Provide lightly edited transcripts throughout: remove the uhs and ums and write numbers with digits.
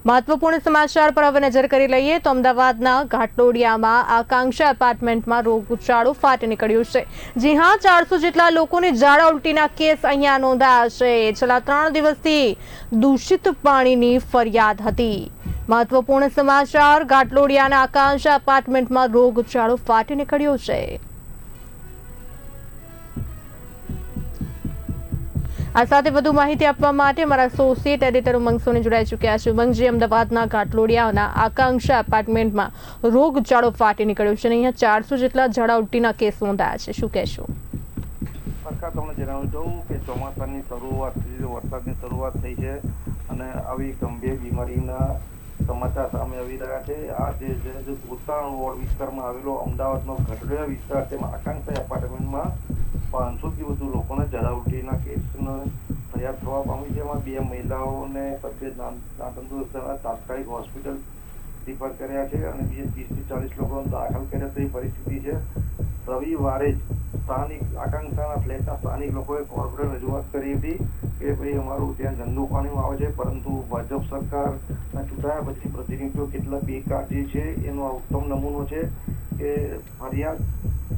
મહત્વપૂર્ણ સમાચાર પર હવે નજર કરી લઈએ તો અમદાવાદના ઘાટલોડિયામાં આકાંક્ષા એપાર્ટમેન્ટમાં રોગચાળો ફાટી નીકળ્યો છે। જી હા, 400 જેટલા લોકોને ઝાડા ઉલટીના કેસ અહીંયા નોંધાયા છે। છેલ્લા 3 દિવસથી દૂષિત પાણીની ફરિયાદ હતી। મહત્વપૂર્ણ સમાચાર, ઘાટલોડિયાના આકાંક્ષા એપાર્ટમેન્ટમાં રોગચાળો ફાટી નીકળ્યો છે। આ સાથે વધુ માહિતી આપવા માટે અમારા એસોસિએટ એડિટર ઉમંગ સોની જોડાઈ ચૂક્યા છે। ઉમંગજી, અમદાવાદના ઘાટલોડિયાના આકાંક્ષા એપાર્ટમેન્ટમાં રોગચાળો ફાટી નીકળ્યો છે અને અહીંયા 400 જેટલા ઝાડા ઉલટીના કેસ નોંધાયા છે, શું કહેશો? તમને જણાવી દઉં કે ચોમાસાની શરૂઆત, વરસાદની શરૂઆત થઈ છે અને આવી ગંભીર બીમારીના સમાચાર સામે આવી રહ્યા છે। આ જે ભૂતાન વોર્ડ વિસ્તારમાં આવેલો અમદાવાદનો ઘાટલોડિયા વિસ્તાર, તેમાં આકાંક્ષા એપાર્ટમેન્ટમાં 500થી વધુ લોકોને ઝાડા ઉલટીના કેસનો ફરિયાદ થવા પામી છે। એમાં 2 મહિલાઓને તબિયત નાતંદુરસ્ત તાત્કાલિક હોસ્પિટલ રિફર કર્યા છે અને બીજા 30થી 40 લોકોને દાખલ કર્યા તેવી પરિસ્થિતિ છે। રવિવારે જ સ્થાનિક આકાંક્ષાના ફ્લેટના સ્થાનિક લોકોએ કોર્પોરેટ રજૂઆત કરી હતી કે ભાઈ અમારું ત્યાં ગંદુ પાણી આવે છે, પરંતુ ભાજપ સરકારના ચૂંટાયા પછી પ્રતિનિધિઓ કેટલા બેકારજી છે એનો આ ઉત્તમ નમૂનો છે કે ફરિયાદ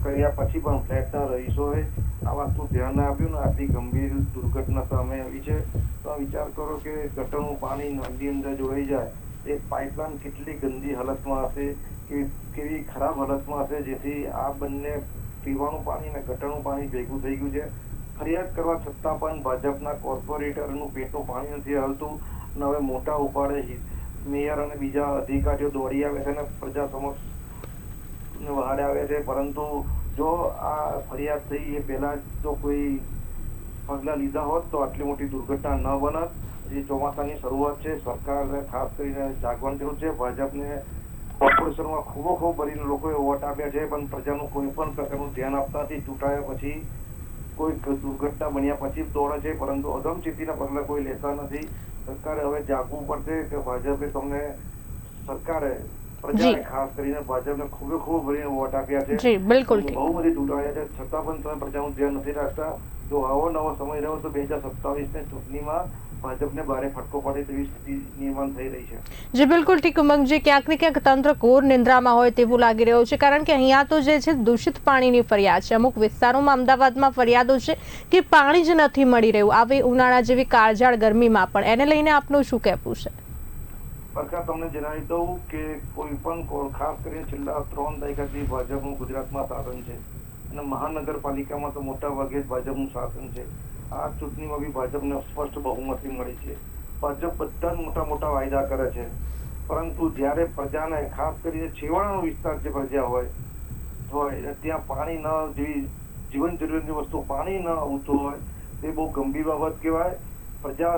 કર્યા પછી પણ ફ્લેટના રહીશોએ આ વાતનું ધ્યાન ના આપ્યું ને આટલી ગંભીર દુર્ઘટના સામે આવી છે। તો વિચાર કરો કે ગટરનું પાણી નદી અંદર જોડાઈ જાય, એ પાઇપલાઇન કેટલી ગંદી હાલતમાં હશે, કેવી ખરાબ હાલતમાં હશે, જેથી આ બંને પીવાનું પાણી અને ગટરનું પાણી ભેગું થઈ ગયું છે। ફરિયાદ કરવા છતાં પણ ભાજપના કોર્પોરેટરનું પેટનું પાણી નથી હાલતું અને હવે મોટા ઉપાડે મેયર અને બીજા અધિકારીઓ દોડી આવે છે અને પ્રજા સમક્ષ વહાડે આવે છે। પરંતુ જો આ ફરિયાદ થઈ એ પહેલા જો કોઈ પગલાં લીધા હોત તો આટલી મોટી દુર્ઘટના ન બનત। જે ચોમાસાની શરૂઆત છે, સરકારને ખાસ કરીને જાગવાની જરૂર છે। ભાજપને કોર્પોરેશનમાં ખૂબ ભરીને લોકોએ વોટ આપ્યા છે, પણ પ્રજાનું કોઈ પણ પ્રકારનું ધ્યાન આપતા નથી। ચૂંટાયા પછી કોઈ દુર્ઘટના બન્યા પછી દોડે છે, પરંતુ અગમચેતીના પગલાં કોઈ લેતા નથી। સરકારે હવે જાગવું પડશે કે ભાજપે સરકારે પ્રજાને ખાસ કરીને ભાજપને ખૂબ ભરીને વોટ આપ્યા છે, બહુ બધી ચૂંટાયા છે, છતાં પણ તમે પ્રજાનું ધ્યાન નથી રાખતા। જો આવો નવો સમય રહ્યો તો 2027ની ચૂંટણીમાં ભાજપને ભારે ફટકો પડે તેવી સ્થિતિ નિર્માણ થઈ રહી છે। જી બિલકુલ ઠીક ઉમંગજી, ક્યાંક ને ક્યાંક તંત્ર ઘોર નિંદ્રામાં હોય તેવું લાગી રહ્યું છે, કારણ કે અહીંયા તો જે છે દૂષિત પાણીની ફરિયાદ છે। અમુક વિસ્તારોમાં અમદાવાદમાં ફરિયાદો છે કે પાણી જ નથી મળી રહ્યું, આવી ઉનાળા જેવી કાળઝાળ ગરમીમાં પણ, એને લઈને આપનું શું કહેવું છે? તમને જણાવી દઉં કે કોઈ પણ ખાસ કરીને છેલ્લા 3 દાયકાથી ભાજપનું ગુજરાતમાં શાસન છે અને મહાનગરપાલિકામાં તો મોટા ભાગે ભાજપનું શાસન છે। આ ચૂંટણીમાં બી ભાજપને સ્પષ્ટ બહુમતી મળી છે। ભાજપ બધા જ મોટા વાયદા કરે છે, પરંતુ જ્યારે પ્રજાને ખાસ કરીને છેવાડાનો વિસ્તાર જે પ્રજા હોય ત્યાં પાણી ન, જેવી જીવન જરૂરિયાતની વસ્તુ પાણી ન આવતું હોય તે બહુ ગંભીર બાબત કહેવાય। પ્રજા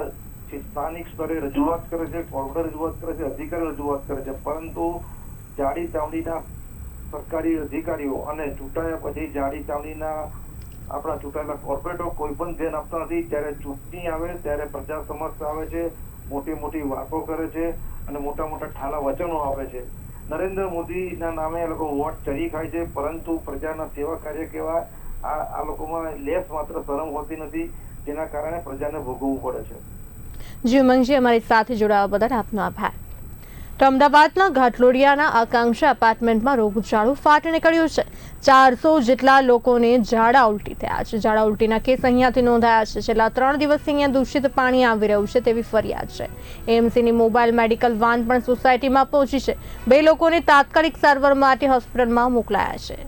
સ્થાનિક સ્તરે રજૂઆત કરે છે, કોર્પોરેટ રજૂઆત કરે છે, અધિકારી રજૂઆત કરે છે, પરંતુ જાડી ચામડીના સરકારી અધિકારીઓ અને ચૂંટાયા પછી જાડી ચામડીના આપણા ચૂંટાયેલા કોર્પોરેટરો કોઈ પણ ધ્યાન આપતા નથી। જ્યારે ચૂંટણી આવે ત્યારે પ્રજા સમક્ષ આવે છે, મોટી વાતો કરે છે અને મોટા ઠાલા વચનો આપે છે। નરેન્દ્ર મોદીના નામે એ લોકો વોટ ચરી ખાય છે, પરંતુ પ્રજાના સેવા કાર્ય કેવા આ લોકોમાં લેસ માત્ર શરમ હોતી નથી, જેના કારણે પ્રજાને ભોગવવું પડે છે। જી ઉમંગજી, અમારી સાથે જોડાવા બદલ આપનો આભાર। તો અમદાવાદના ઘાટલોડિયાના આકાંક્ષા એપાર્ટમેન્ટમાં રોગચાળો ફાટી નીકળ્યો છે। 400 જેટલા લોકોને ઝાડા ઉલટી થયા છે। ઝાડા ઉલટીના કેસ અહીંયાથી નોંધાયા છે। છેલ્લા 3 દિવસથી અહીંયા દૂષિત પાણી આવી રહ્યું છે તેવી ફરિયાદ છે। એએમસીની મોબાઈલ મેડિકલ વાન પણ સોસાયટીમાં પહોંચી છે। 2 લોકોને તાત્કાલિક સારવાર માટે હોસ્પિટલમાં મોકલાયા છે।